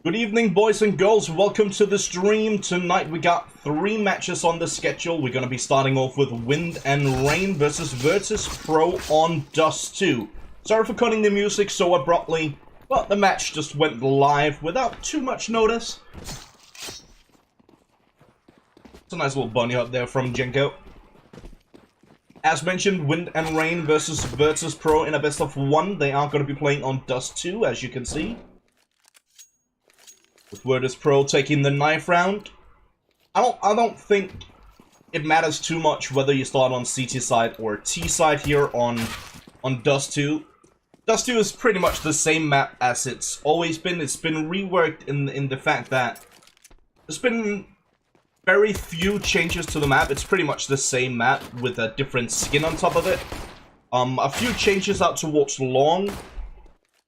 Good evening, boys and girls. Welcome to the stream. Tonight we got 3 matches on the schedule. We're going to be starting off with Wind and Rain versus Virtus.Pro on Dust 2. Sorry for cutting the music so abruptly, but the match just went live without too much notice. It's a nice little bunny up there from Jenko. As mentioned, Wind and Rain versus Virtus.Pro in a best of 1. They are going to be playing on Dust 2, as you can see. With Virtus.Pro taking the knife round. I don't think it matters too much whether you start on CT side or T side here on Dust 2. Dust 2 is pretty much the same map as it's always been. It's been reworked in the fact that there's been very few changes to the map. It's pretty much the same map with a different skin on top of it. A few changes out towards long.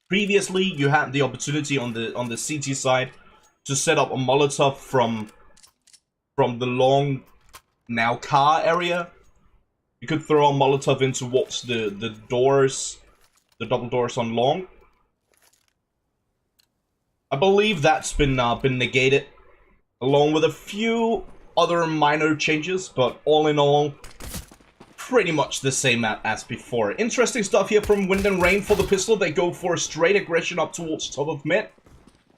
Previously, you had the opportunity on the CT side to set up a Molotov from the long now car area. You could throw a Molotov in towards the doors, the double doors on long. I believe that's been negated, along with a few other minor changes, but all in all, pretty much the same map as before. Interesting stuff here from Wind and Rain for the pistol. They go for straight aggression up towards top of mid.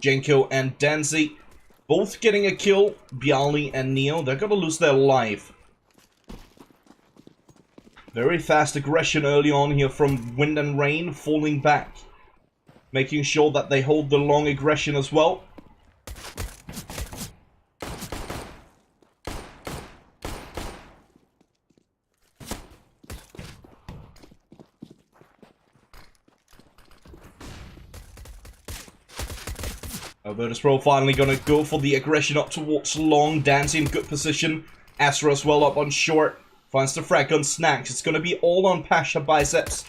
Jenko and Danzy both getting a kill. Bialy and Neo, they're gonna lose their life. Very fast aggression early on here from Wind and Rain, falling back, making sure that they hold the long aggression as well. Virtus.Pro finally gonna go for the aggression up towards long. Danzy in good position. Astra as well up on short. Finds the frag gun snacks. It's gonna be all on Pasha biceps.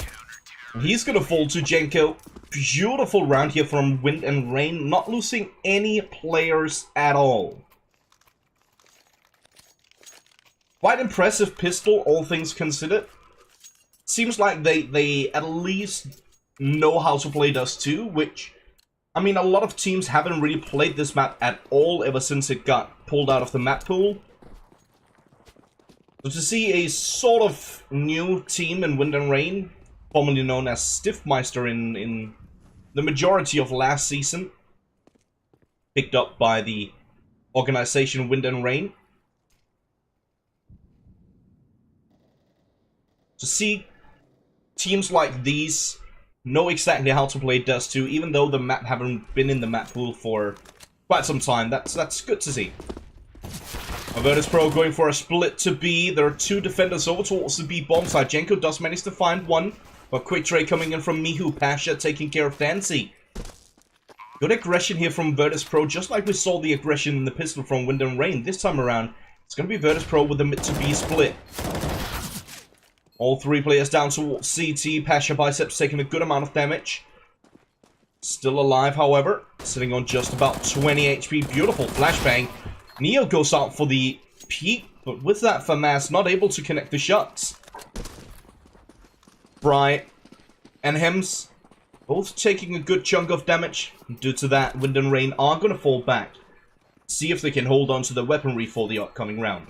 He's gonna fall to Jenko. Beautiful round here from Wind and Rain. Not losing any players at all. Quite impressive pistol, all things considered. Seems like they at least know how to play Dust 2, which, I mean, a lot of teams haven't really played this map at all ever since it got pulled out of the map pool. So to see a sort of new team in Wind and Rain, formerly known as Stiffmeister in the majority of last season, picked up by the organization Wind and Rain. To see teams like these know exactly how to play Dust 2, even though the map haven't been in the map pool for quite some time. That's good to see. Virtus.Pro going for a split to B. There are 2 defenders over towards the B bomb side. Jenko does manage to find one, but quick trade coming in from Mihu. Pasha taking care of Danzy. Good aggression here from Virtus.Pro, just like we saw the aggression in the pistol from Wind and Rain. This time around, it's going to be Virtus.Pro with the mid to B split. All 3 players down towards CT. Pasha biceps taking a good amount of damage. Still alive, however. Sitting on just about 20 HP. Beautiful flashbang. Neo goes out for the peek, but with that, FAMAS not able to connect the shots. Fry and Hems both taking a good chunk of damage. Due to that, Wind and Rain are going to fall back. See if they can hold on to the weaponry for the upcoming round.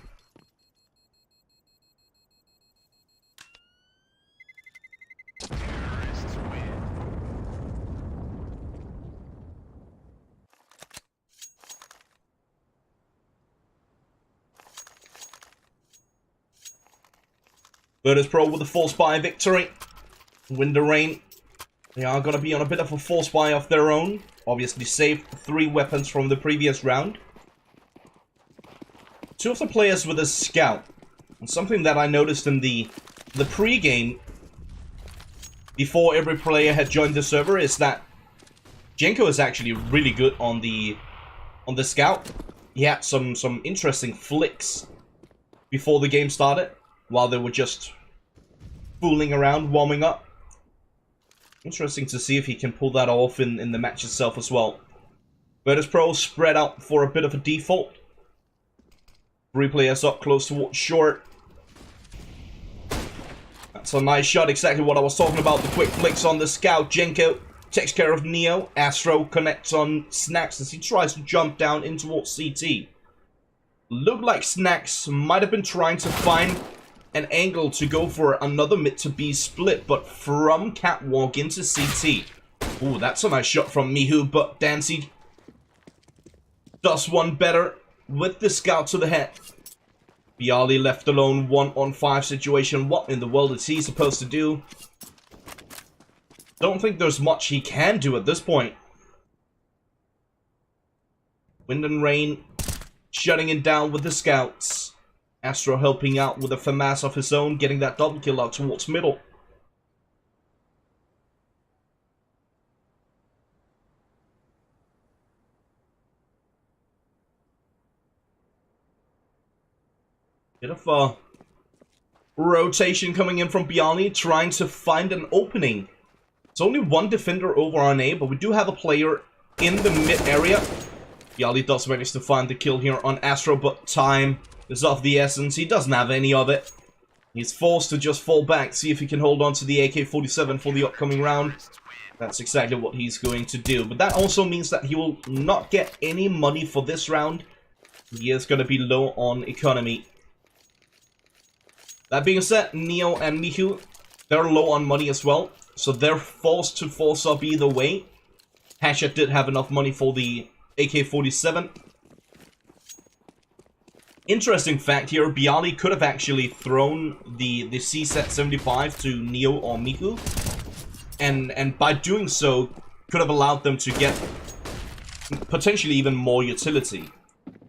Virtus.Pro with a force buy victory. Wind and Rain, they are going to be on a bit of a force buy of their own. Obviously saved 3 weapons from the previous round. 2 of the players with a scout. And something that I noticed in the pre-game, before every player had joined the server, is that Jenko is actually really good on the scout. He had some interesting flicks before the game started, while they were just fooling around, warming up. Interesting to see if he can pull that off in the match itself as well. Virtus.Pro spread out for a bit of a default. 3 players up close towards short. That's a nice shot, exactly what I was talking about. The quick flicks on the scout. Jenko takes care of Neo. Astro connects on Snacks as he tries to jump down in towards CT. Looked like Snacks might have been trying to find an angle to go for another mid to B split, but from Catwalk into CT. Ooh, that's a nice shot from Mihu, but Dancy does one better with the scout to the head. Bialy left alone, 1-on-5 situation. What in the world is he supposed to do? Don't think there's much he can do at this point. Wind and Rain shutting it down with the scouts. Astro helping out with a FAMAS of his own, getting that double kill out towards middle. Bit of a rotation coming in from Bialy, trying to find an opening. It's only one defender over on A, but we do have a player in the mid area. Bialy does manage to find the kill here on Astro, but time is of the essence. He doesn't have any of it. He's forced to just fall back, see if he can hold on to the AK-47 for the upcoming round. That's exactly what he's going to do. But that also means that he will not get any money for this round. He is going to be low on economy. That being said, Neo and Mihu, they're low on money as well. So they're forced to force up either way. Pasha did have enough money for the AK-47. Interesting fact here, Bialy could have actually thrown the C-Set 75 to Neo or Mihu. And by doing so, could have allowed them to get potentially even more utility.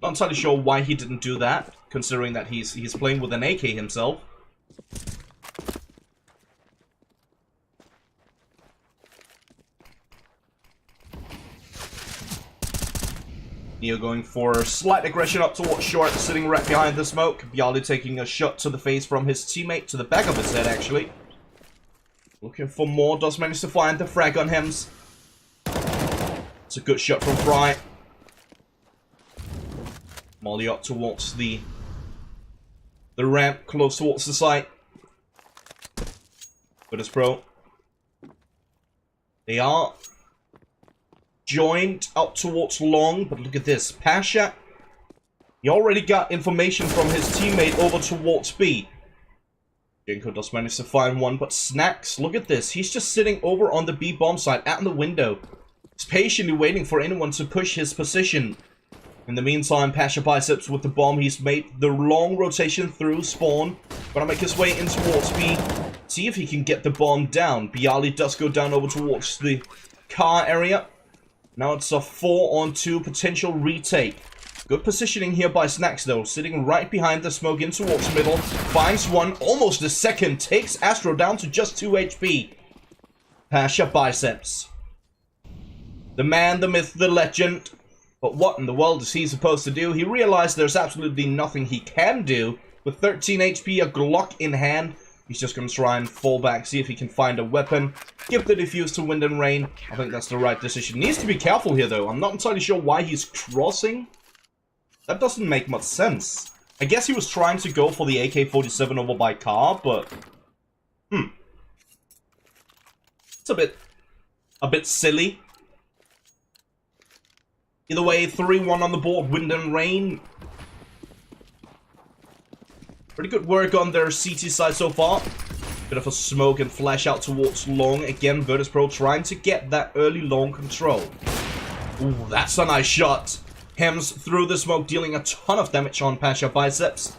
Not entirely sure why he didn't do that, considering that he's playing with an AK himself. Neo going for slight aggression up towards short, sitting right behind the smoke. Bialy taking a shot to the face from his teammate, to the back of his head actually. Looking for more, does manage to find the frag on Hems. It's a good shot from Fry. Molly up towards the ramp, close towards the site. Virtus.Pro. They are joined up towards long, but look at this. Pasha, he already got information from his teammate over towards B. Jinko does manage to find one, but Snacks, look at this. He's just sitting over on the B bomb site at the window. He's patiently waiting for anyone to push his position. In the meantime, Pasha Biceps with the bomb. He's made the long rotation through spawn. Gonna make his way in towards B. See if he can get the bomb down. Bialy does go down over towards the car area. Now it's a 4-on-2 potential retake. Good positioning here by Snacks though. Sitting right behind the smoke in towards middle. Finds one, almost a second. Takes Astro down to just 2 HP. Pasha Biceps. The man, the myth, the legend. But what in the world is he supposed to do? He realized there's absolutely nothing he can do. With 13 HP, a Glock in hand, he's just going to try and fall back, see if he can find a weapon. Give the defuse to Wind and Rain. I think that's the right decision. Needs to be careful here, though. I'm not entirely sure why he's crossing. That doesn't make much sense. I guess he was trying to go for the AK-47 over by car, but... It's a bit silly. Either way, 3-1 on the board, Wind and Rain. Pretty good work on their CT side so far. Bit of a smoke and flash out towards long. Again, Virtus.Pro trying to get that early long control. Ooh, that's a nice shot. Hems through the smoke, dealing a ton of damage on Pasha Biceps.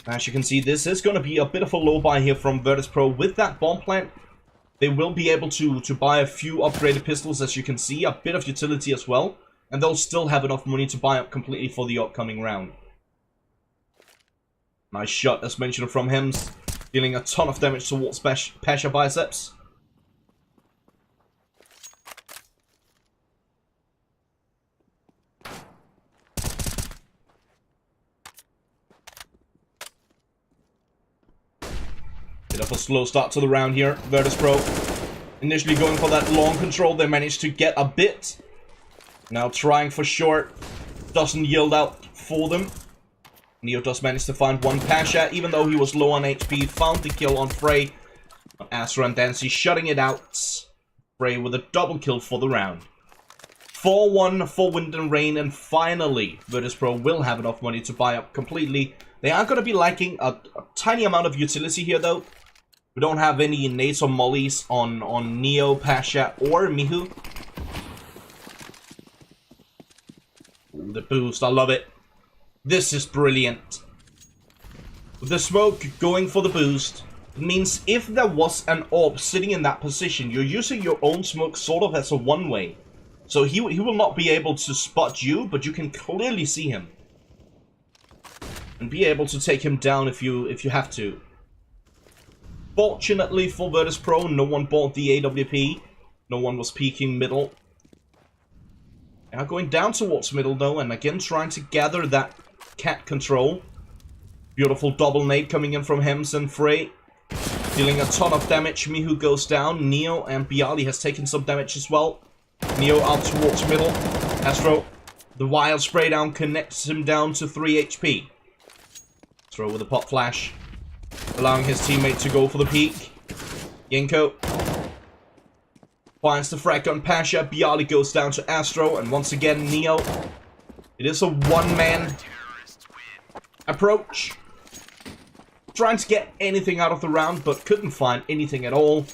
As you can see, this is going to be a bit of a low buy here from Virtus.Pro. With that bomb plant, they will be able to buy a few upgraded pistols, as you can see. A bit of utility as well. And they'll still have enough money to buy up completely for the upcoming round. Nice shot, as mentioned, from Hems. Dealing a ton of damage towards Pasha Biceps. Bit of a slow start to the round here. Virtus.Pro initially going for that long control. They managed to get a bit. Now trying for short. Doesn't yield out for them. Neo does manage to find one. Pasha, even though he was low on HP, found the kill on Frey. Astro and Dancy shutting it out. Frey with a double kill for the round. 4-1 for Wind and Rain, and finally, Virtus.Pro will have enough money to buy up completely. They are going to be lacking a tiny amount of utility here, though. We don't have any nades or mollies on Neo, Pasha, or Mihu. Ooh, the boost, I love it. This is brilliant. With the smoke going for the boost, it means if there was an orb sitting in that position, you're using your own smoke sort of as a one-way. So he will not be able to spot you, but you can clearly see him. And be able to take him down if you have to. Fortunately for Virtus.Pro, no one bought the AWP. No one was peeking middle. They are going down towards middle though, and again trying to gather that cat control. Beautiful double nade coming in from Hems and Frey. Dealing a ton of damage. Mihu goes down. Neo and Bialy has taken some damage as well. Neo out towards middle. Astro, the wild spray down connects him down to 3 HP. Astro with a pop flash, allowing his teammate to go for the peek. Yenko finds the frag on Pasha. Bialy goes down to Astro, and once again Neo. It is a one-man approach. Trying to get anything out of the round, but couldn't find anything at all.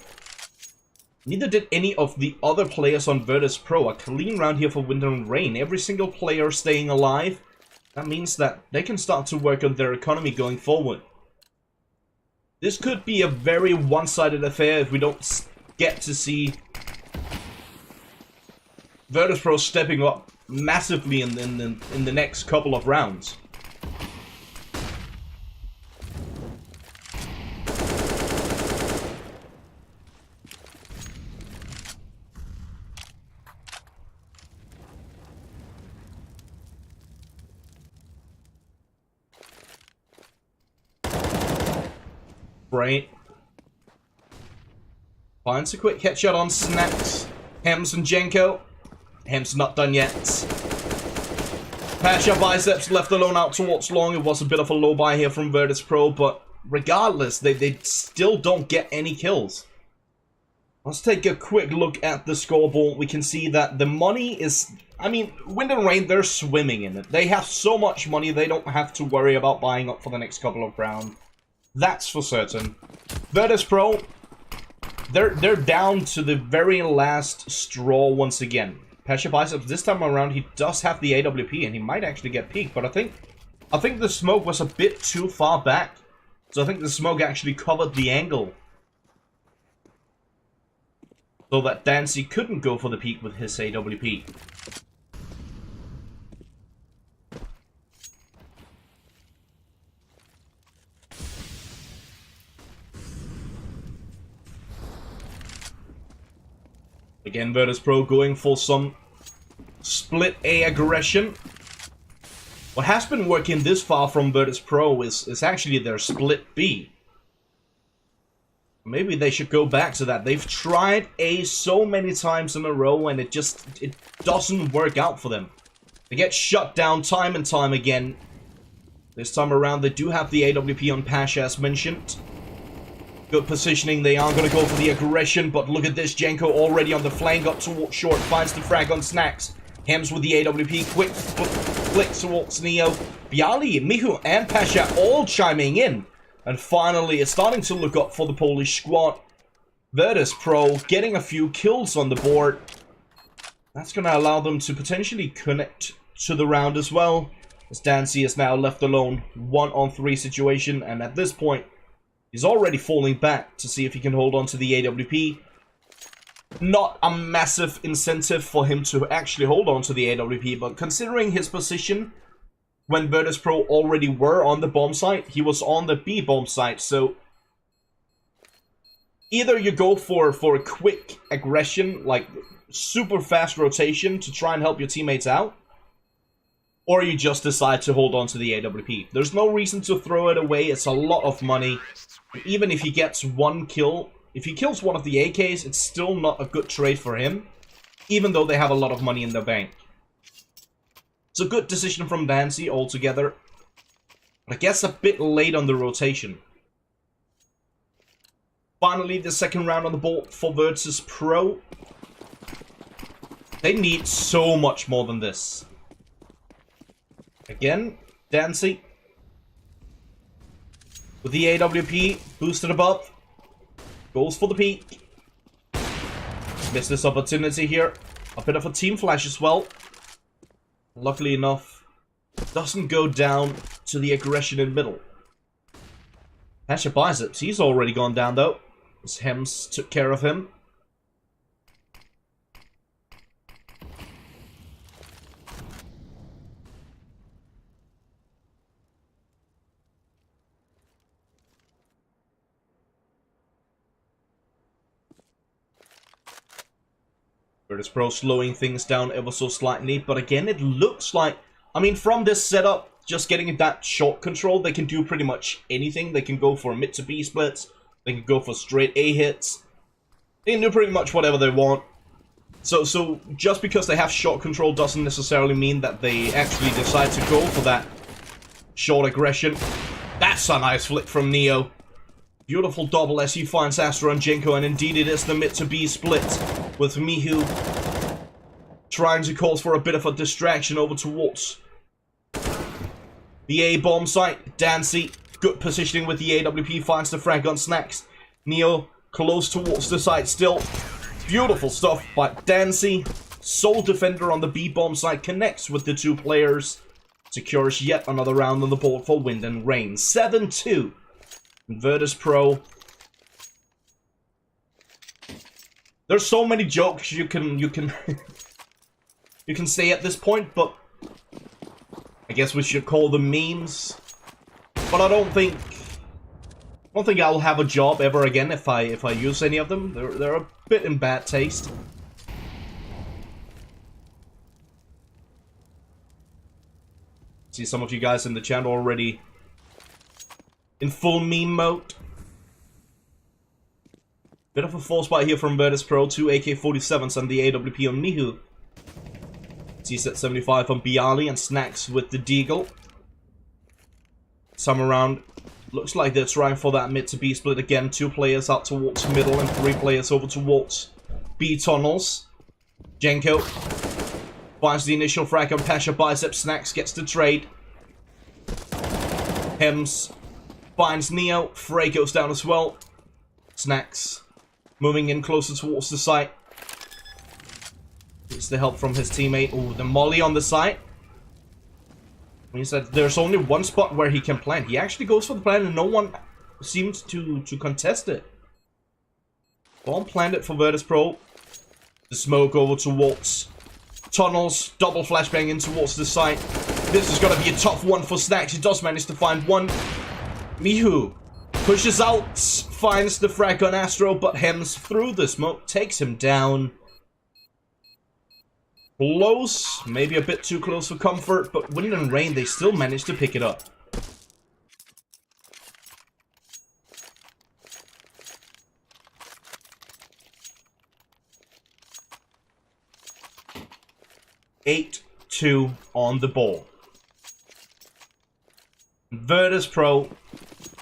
Neither did any of the other players on Virtus.Pro. A clean round here for Wind and Rain. Every single player staying alive. That means that they can start to work on their economy going forward. This could be a very one-sided affair if we don't get to see Virtus.Pro stepping up massively in the next couple of rounds. Right. Finds a quick headshot on Snacks. Hems and Jenko. Hems not done yet. Pasha Biceps left alone out towards long. It was a bit of a low buy here from Virtus.Pro, but regardless, they still don't get any kills. Let's take a quick look at the scoreboard. We can see that the money is... I mean, Wind and Rain, they're swimming in it. They have so much money, they don't have to worry about buying up for the next couple of rounds. That's for certain. Virtus.Pro, they're down to the very last straw once again. Pasha Biceps, this time around, he does have the AWP, and he might actually get peeked, but I think the smoke was a bit too far back. So I think the smoke actually covered the angle. So that Dancy couldn't go for the peek with his AWP. Again, Virtus.Pro going for some split A aggression. What has been working this far from Virtus.Pro is actually their split B. Maybe they should go back to that. They've tried A so many times in a row, and it doesn't work out for them. They get shut down time and time again. This time around, they do have the AWP on Pasha, as mentioned. Good positioning, they are going to go for the aggression, but look at this, Jenko already on the flank, up towards short, finds the frag on Snacks. Hems with the AWP, quick flick towards Neo. Bialy, Mihu, and Pasha all chiming in. And finally, it's starting to look up for the Polish squad. Virtus.Pro getting a few kills on the board. That's going to allow them to potentially connect to the round as well. As Dancy is now left alone, 1-on-3 situation, and at this point, he's already falling back to see if he can hold on to the AWP. Not a massive incentive for him to actually hold on to the AWP, but considering his position when Virtus.Pro already were on the bomb site, he was on the B bomb site, so either you go for a quick aggression, like super fast rotation to try and help your teammates out, or you just decide to hold on to the AWP. There's no reason to throw it away, it's a lot of money. Even if he gets one kill, if he kills one of the AKs, it's still not a good trade for him, even though they have a lot of money in their bank. It's a good decision from Dancy altogether. I guess a bit late on the rotation. Finally, the second round on the board for Virtus.Pro. They need so much more than this. Again, Dancy. With the AWP, boosted above. Goes for the peak. Missed this opportunity here. A bit of a team flash as well. Luckily enough, doesn't go down to the aggression in middle. Pasha Biceps, he's already gone down though. As Hems took care of him. Virtus.Pro slowing things down ever so slightly, but again, it looks like, I mean, from this setup, just getting that short control, they can do pretty much anything. They can go for mid to B splits, they can go for straight A hits, they can do pretty much whatever they want. So just because they have short control doesn't necessarily mean that they actually decide to go for that short aggression. That's a nice flick from Neo. Beautiful double as he finds Astro and Jenko, and indeed it is the mid to B split with Mihu trying to cause for a bit of a distraction over towards the A bomb site. Dancy, good positioning with the AWP, finds the frag on Snacks. Neo close towards the site still. Beautiful stuff by Dancy. Sole defender on the B bomb site connects with the two players. Secures yet another round on the board for Wind and Rain. 7-2. Virtus.Pro. There's so many jokes you can you can say at this point, but I guess we should call them memes. But I don't think I'll have a job ever again if I use any of them. They're a bit in bad taste. See some of you guys in the chat already in full meme mode. Bit of a force fight here from Virtus.Pro. 2 AK-47s and the AWP on Mihu. C-set 75 on Bialy and Snacks with the Deagle. Some around. Looks like they're trying for that mid to B split again. 2 players out towards middle and 3 players over towards B tunnels. Jenko finds the initial frag on Pasha Biceps. Snacks gets the trade. Hems finds Neo. Frey goes down as well. Snacks moving in closer towards the site. Gets the help from his teammate. Ooh, the molly on the site. Means that there's only one spot where he can plant. He actually goes for the plant and no one seems to contest it. Bomb planted for Virtus.Pro. The smoke over towards tunnels. Double flashbang in towards the site. This is gonna be a tough one for Snacks. He does manage to find one. Mihu pushes out, finds the frag on Astro, but Hems through the smoke, takes him down. Close, maybe a bit too close for comfort, but Wind and Rain, they still manage to pick it up. (8-2) on the ball. Virtus.Pro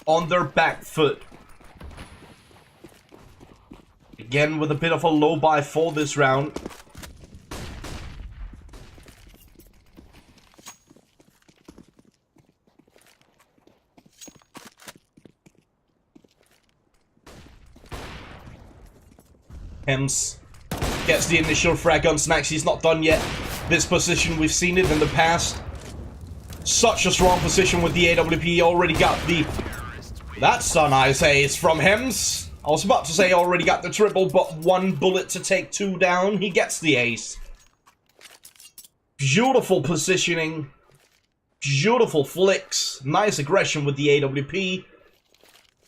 on their back foot. Again with a bit of a low buy for this round. Hems gets the initial frag on Snacks. He's not done yet. This position, we've seen it in the past. Such a strong position with the AWP. Already got the... That's a nice ace from Hems. I was about to say already got the triple, but 1 bullet to take 2 down. He gets the ace. Beautiful positioning. Beautiful flicks. Nice aggression with the AWP.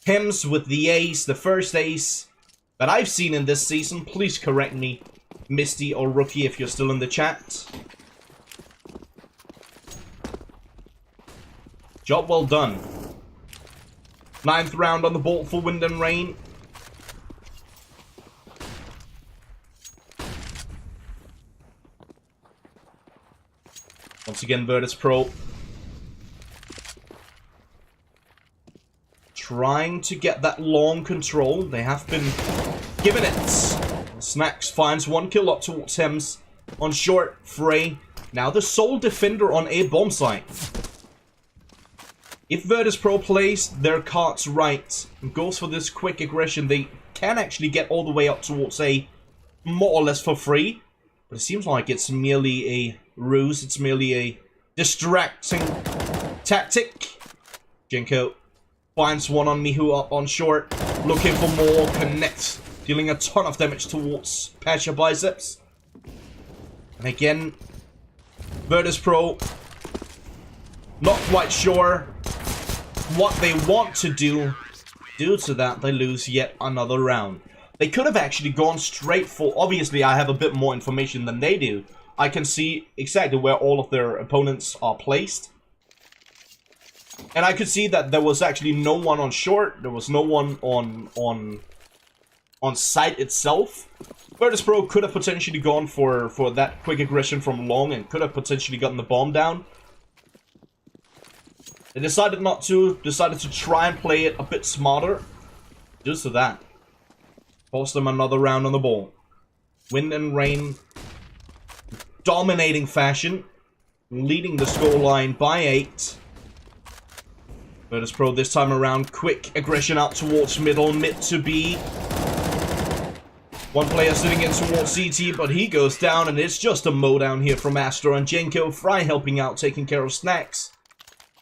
Hems with the ace, the first ace that I've seen in this season. Please correct me, Misty or Rookie, if you're still in the chat. Job well done. 9th round on the board for Wind and Rain. Once again, Virtus.Pro trying to get that long control. They have been given it. Snacks finds 1 kill up towards Hems. on short. Frey, now the sole defender on a bomb site. If Virtus.Pro plays their cards right and goes for this quick aggression, they can actually get all the way up towards A more or less for free. But it seems like it's merely a ruse. It's merely a distracting tactic. Jenko finds one on Mihu up on short. Looking for more. Connects. Dealing a ton of damage towards Pasha Biceps. And again, Virtus.Pro not quite sure what they want to do. Due to that, they lose yet another round. They could have actually gone straight for... Obviously, I have a bit more information than they do. I can see exactly where all of their opponents are placed. And I could see that there was actually no one on short. There was no one on site itself. Virtus.Pro could have potentially gone for that quick aggression from long and could have potentially gotten the bomb down. They decided not to. Decided to try and play it a bit smarter. Just to that. Force them another round on the ball. Wind and Rain. Dominating fashion. Leading the scoreline by 8. Virtus.Pro this time around. Quick aggression out towards middle. Mid to B. One player sitting in towards CT, but he goes down. And it's just a mow down here from Astro and Jenko. Fry helping out, taking care of Snacks.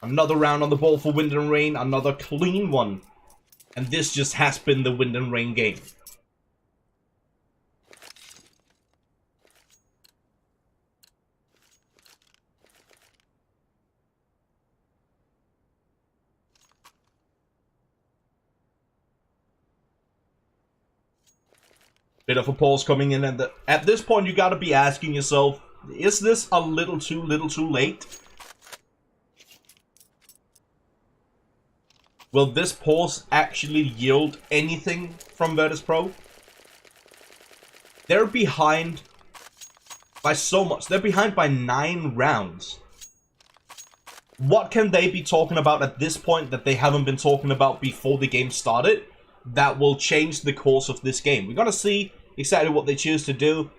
Another round on the ball for Wind and Rain. Another clean one. And this just has been the Wind and Rain game. Bit of a pause coming in. And at this point, you gotta be asking yourself, is this a little too late? Will this pause actually yield anything from Virtus.Pro? They're behind by so much. They're behind by 9 rounds. What can they be talking about at this point that they haven't been talking about before the game started that will change the course of this game? We're gonna see exactly what they choose to do.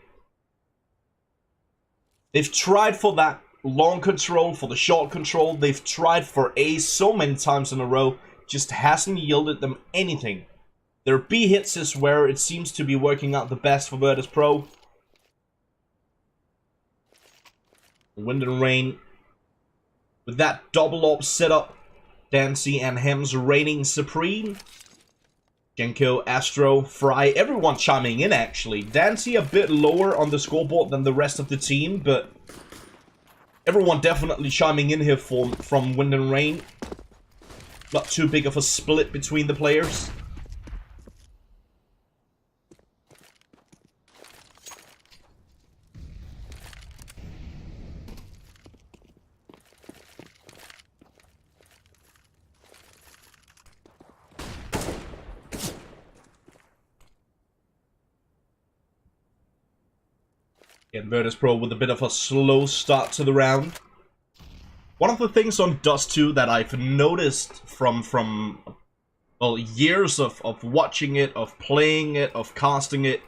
They've tried for that long control, for the short control. They've tried for A so many times in a row. Just hasn't yielded them anything. Their B hits is where it seems to be working out the best for Virtus.Pro. Wind and Rain. With that double op setup, Dancy and Hems reigning supreme. Jenko, Astro, Fry, everyone chiming in actually. Dancy a bit lower on the scoreboard than the rest of the team, but everyone definitely chiming in here from Wind and Rain. Not too big of a split between the players. And Virtus.Pro with a bit of a slow start to the round. One of the things on Dust 2 that I've noticed from well, years of watching it, of playing it, of casting it.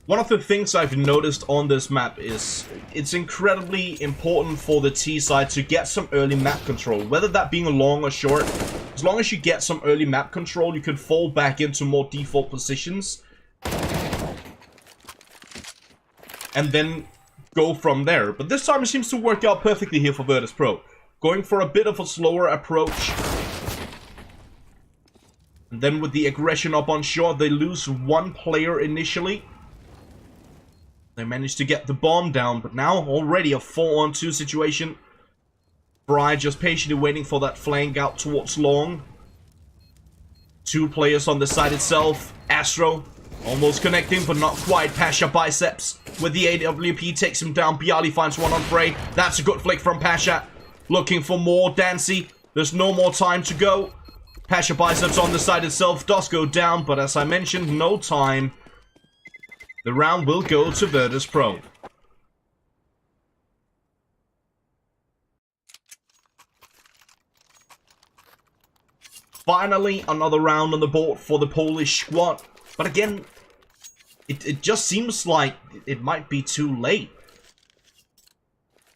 One of the things I've noticed on this map is it's incredibly important for the T side to get some early map control. Whether that being long or short, as long as you get some early map control, you can fall back into more default positions. And then go from there. But this time it seems to work out perfectly here for Virtus.Pro. Going for a bit of a slower approach. And then with the aggression up on short, they lose one player initially. They manage to get the bomb down, but now already a 4-on-2 situation. Fry just patiently waiting for that flank out towards long. 2 players on the side itself. Astro almost connecting, but not quite. Pasha Biceps with the AWP takes him down. Bialy finds one on Frey. That's a good flick from Pasha. Looking for more. Dancy. There's no more time to go. Pasha Biceps on the side itself does go down, but as I mentioned, no time. The round will go to Virtus.Pro. Finally, another round on the board for the Polish squad. But again, it just seems like it might be too late.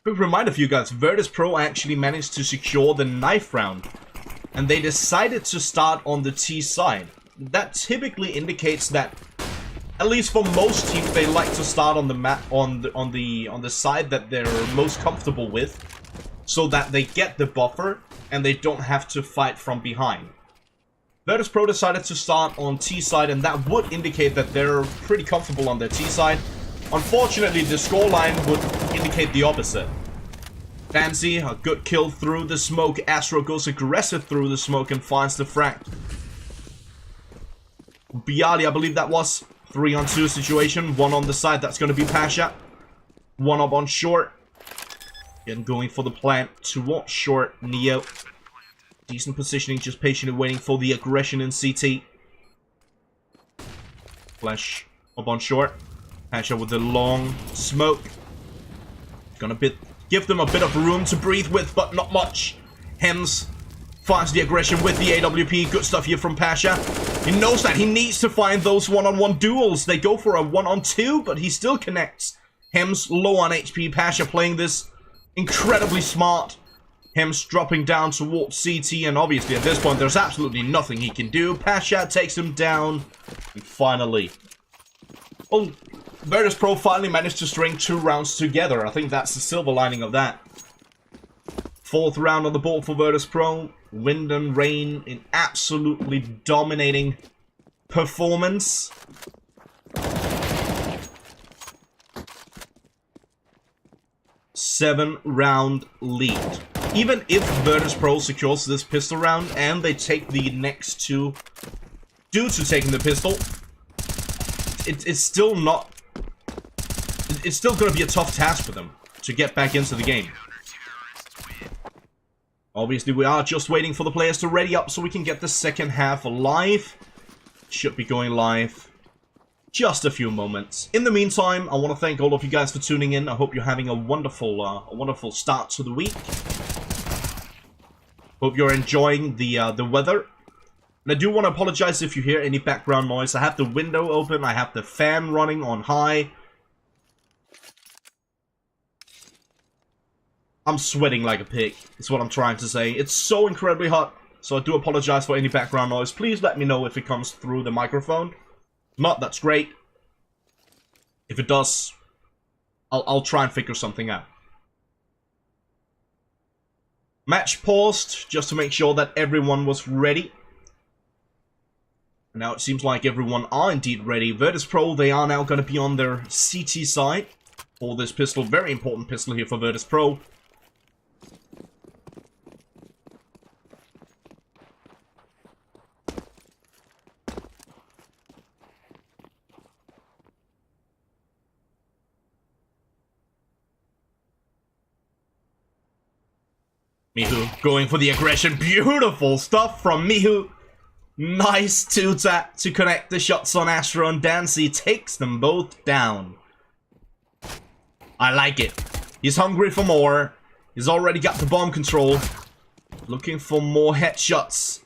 Quick reminder for you guys, Virtus.Pro actually managed to secure the knife round, and they decided to start on the T side. That typically indicates that, at least for most teams, they like to start on the map on the side that they're most comfortable with, so that they get the buffer and they don't have to fight from behind. Virtus.Pro decided to start on T side, and that would indicate that they're pretty comfortable on their T side. Unfortunately, the scoreline would indicate the opposite. Fancy, a good kill through the smoke. Astro goes aggressive through the smoke and finds the frag. Bialy, I believe that was. 3-on-2 situation. One on the side, that's going to be Pasha. One up on short. Again, going for the plant towards short. Neo. Decent positioning, just patiently waiting for the aggression in CT. Flash up on short. Pasha with the long smoke. Gonna give them a bit of room to breathe with, but not much. Hems finds the aggression with the AWP. Good stuff here from Pasha. He knows that he needs to find those one-on-one duels. They go for a 1-on-2, but he still connects. Hems low on HP. Pasha playing this incredibly smart. Hems dropping down towards CT, and obviously at this point there's absolutely nothing he can do. Pasha takes him down, and finally, well, Virtus.Pro finally managed to string 2 rounds together. I think that's the silver lining of that. 4th round on the board for Virtus.Pro. Wind and Rain in absolutely dominating performance. Seven-round lead. Even if Virtus.Pro secures this pistol round and they take the next 2 due to taking the pistol, it's still not... It's still going to be a tough task for them to get back into the game. Obviously, we are just waiting for the players to ready up so we can get the second half live. Should be going live just a few moments. In the meantime, I want to thank all of you guys for tuning in. I hope you're having a wonderful start to the week. Hope you're enjoying the weather. And I do want to apologize if you hear any background noise. I have the window open. I have the fan running on high. I'm sweating like a pig, is what I'm trying to say. It's so incredibly hot, so I do apologize for any background noise. Please let me know if it comes through the microphone. If not, that's great. If it does, I'll try and figure something out. Match paused, just to make sure that everyone was ready. Now it seems like everyone are indeed ready. Virtus.Pro, they are now going to be on their CT side for this pistol. Very important pistol here for Virtus.Pro. Mihu going for the aggression. Beautiful stuff from Mihu. Nice 2-tap to connect the shots on Astro, and Dancy takes them both down. I like it. He's hungry for more. He's already got the bomb control. Looking for more headshots.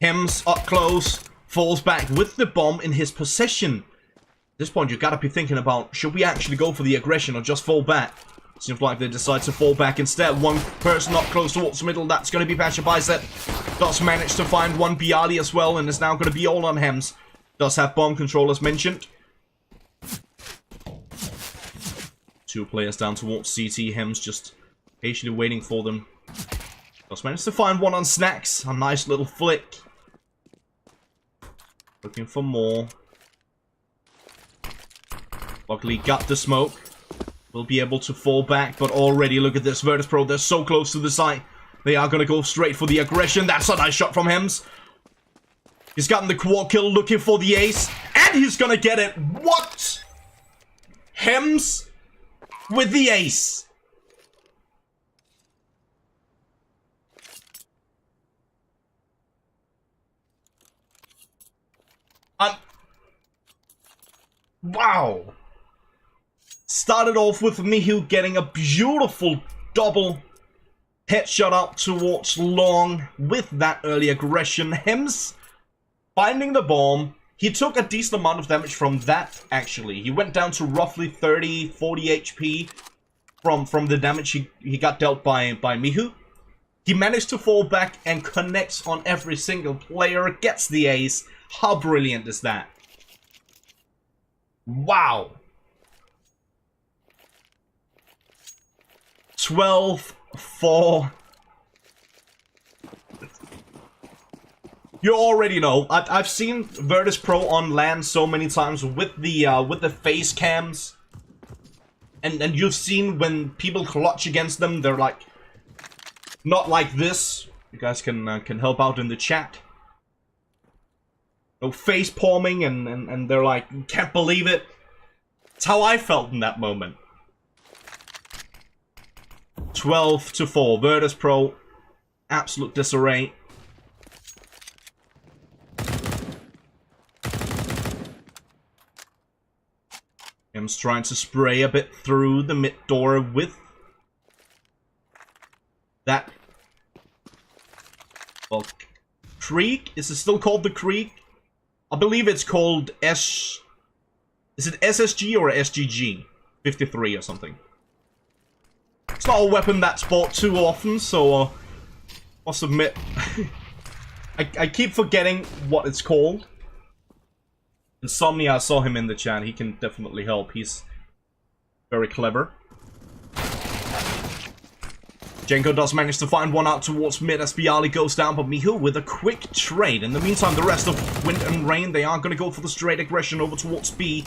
Hems up close. Falls back with the bomb in his possession. At this point, you gotta be thinking about, should we actually go for the aggression or just fall back? Seems like they decide to fall back instead. One person up close towards the middle. That's going to be Pasha Bicep. Does manage to find one Bialy as well, and is now going to be all on Hems. Does have bomb control as mentioned. 2 players down towards CT. Hems just patiently waiting for them. Does manage to find one on Snacks. A nice little flick. Looking for more. Luckily got the smoke. Will be able to fall back, but already look at this. Virtus.Pro, they're so close to the site. They are going to go straight for the aggression. That's a nice shot from Hems. He's gotten the quad kill, looking for the ace, and he's going to get it. What? Hems with the ace. Wow. Started off with Mihu getting a beautiful double headshot up towards long with that early aggression. Hems finding the bomb, he took a decent amount of damage from that, actually. He went down to roughly 30, 40 HP from the damage he got dealt by Mihu. He managed to fall back and connects on every single player, gets the ace. How brilliant is that? Wow. 12-4. You already know. I've seen Virtus.Pro on LAN so many times with the face cams, and you've seen when people clutch against them, they're like not like this. You guys can help out in the chat. No face palming, and they're like, can't believe it. It's how I felt in that moment. 12-4. Virtus.Pro, absolute disarray. Him's trying to spray a bit through the mid door with that. Well, Creek? Is it still called the Creek? I believe it's called Is it SSG or SGG? 53 or something. It's not a weapon that's bought too often, so must admit, I keep forgetting what it's called. Insomnia, I saw him in the chat. He can definitely help. He's very clever. Jenko does manage to find one out towards mid as Bialy goes down, but Mihu with a quick trade. In the meantime, the rest of Wind and Rain, they are going to go for the straight aggression over towards B.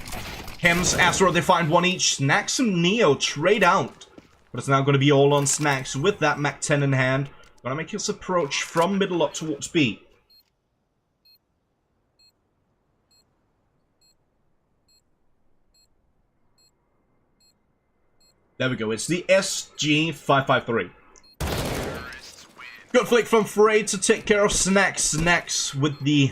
Hems, Astro, they find one each. Snacks and Neo trade out. But it's now going to be all on Snacks with that Mac 10 in hand. Going to make his approach from middle up towards B. There we go, it's the SG553. Good flick from Frey to take care of Snacks. Snacks with the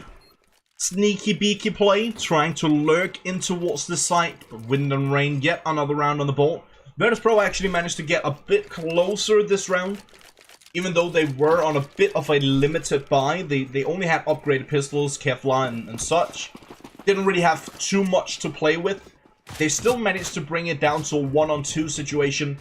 sneaky beaky play, trying to lurk in towards the site. But Wind and Rain, yet another round on the board. Virtus.Pro actually managed to get a bit closer this round. Even though they were on a bit of a limited buy, they only had upgraded pistols, Kevlar and such. Didn't really have too much to play with. They still managed to bring it down to a 1-on-2 situation.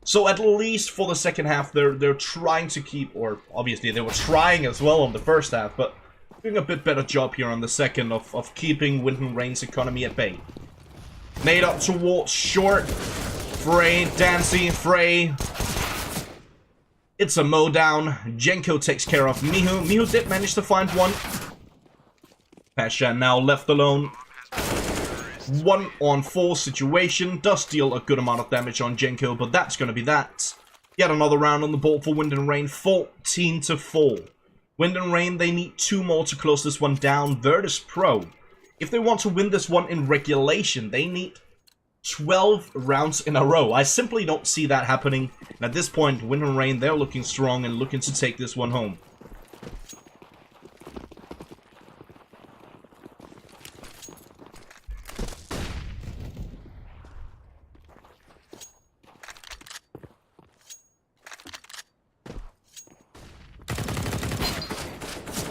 So at least for the second half, they're trying to keep, or obviously they were trying as well on the first half, but doing a bit better job here on the second of keeping Wind and Rain's economy at bay. Nade up towards short. Frey, Dancy, Frey. It's a mow down. Jenko takes care of Mihu. Mihu did manage to find one. Pasha now left alone. 1-on-4 situation. Does deal a good amount of damage on Jenko, but that's going to be that. Yet another round on the board for Wind and Rain. 14-4. Wind and Rain, they need 2 more to close this one down. Virtus.Pro, if they want to win this one in regulation, they need 12 rounds in a row. I simply don't see that happening. And at this point, Wind and Rain, they're looking strong and looking to take this one home.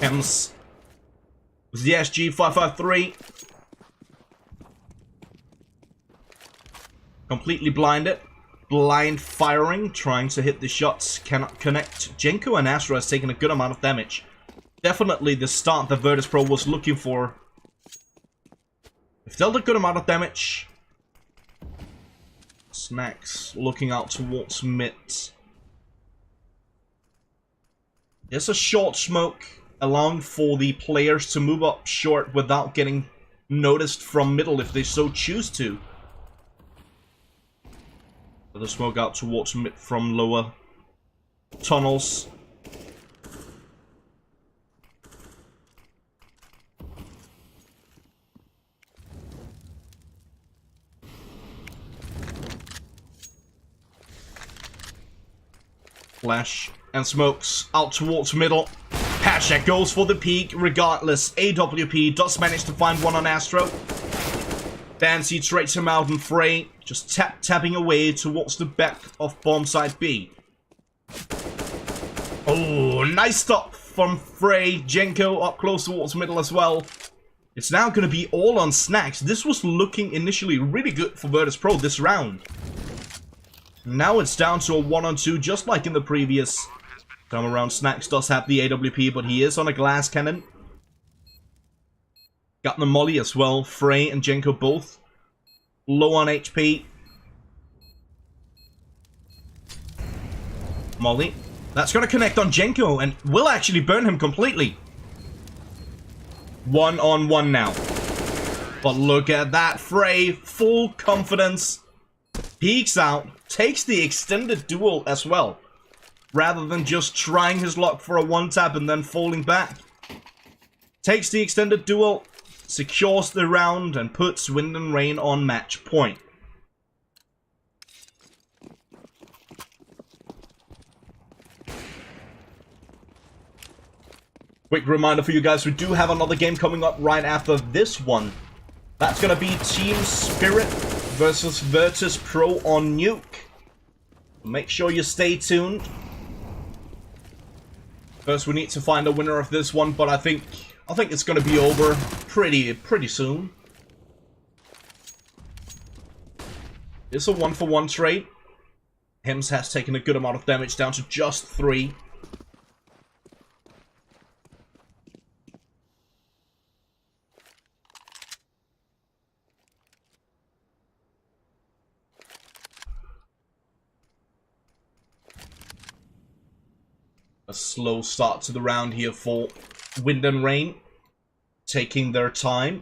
Hems with the SG553. Completely blinded. Blind firing, trying to hit the shots, cannot connect. Jenko and Astra has taken a good amount of damage. Definitely the start that Virtus.Pro was looking for. They've dealt a good amount of damage. Snacks looking out towards mid. There's a short smoke, allowing for the players to move up short without getting noticed from middle if they so choose to. The smoke out towards mid from lower tunnels. Flash and smokes out towards middle. Pasha goes for the peak regardless. AWP does manage to find one on Astro. Dancy trades him out and Frey just tapping away towards the back of bomb site B. Oh, nice stop from Frey. Jenko up close towards middle as well. It's now going to be all on Snacks. This was looking initially really good for Virtus.Pro this round. Now it's down to a 1-on-2, just like in the previous time around. Snacks does have the AWP, but he is on a glass cannon. Got the molly as well. Frey and Jenko both low on HP. Molly. That's going to connect on Jenko and will actually burn him completely. 1-on-1 now. But look at that. Frey, full confidence. Peeks out. Takes the extended duel as well. Rather than just trying his luck for a one-tap and then falling back. Takes the extended duel. Secures the round and puts Wind and Rain on match point. Quick reminder for you guys, we do have another game coming up right after this one. That's going to be Team Spirit versus Virtus.Pro on Nuke. Make sure you stay tuned. First, we need to find a winner of this one, but I think it's going to be over pretty soon. It's a 1-for-1 trade. Hems has taken a good amount of damage, down to just 3. A slow start to the round here for Wind and Rain. Taking their time.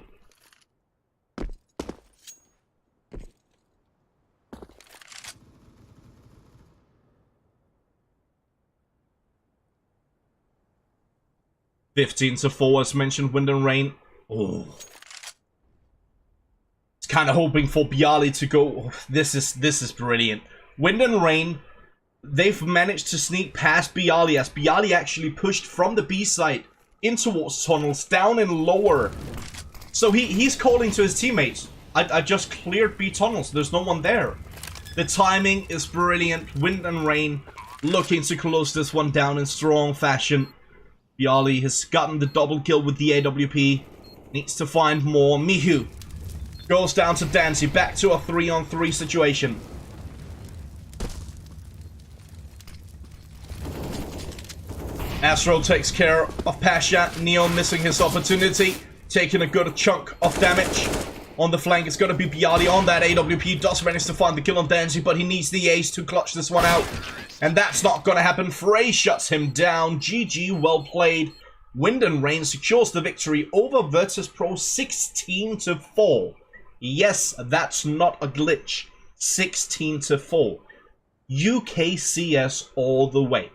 (15-4) as mentioned, Wind and Rain. Oh. It's kind of hoping for Bialy to go. Oh, this is brilliant. Wind and Rain. They've managed to sneak past Bialy as Bialy actually pushed from the B site in towards tunnels, down in lower. So he's calling to his teammates. I just cleared B tunnels. There's no one there. The timing is brilliant. Wind and Rain looking to close this one down in strong fashion. Bialy has gotten the double kill with the AWP. Needs to find more. Mihu goes down to Dancy. Back to a 3-on-3 situation. Astro takes care of Pasha. Neo missing his opportunity. Taking a good chunk of damage. On the flank, it's going to be Bialy on that AWP. Does manage to find the kill on Dancy, but he needs the ace to clutch this one out. And that's not going to happen. Frey shuts him down. GG, well played. Wind and Rain secures the victory over Virtus.Pro 16-4. Yes, that's not a glitch. 16-4. UKCS all the way.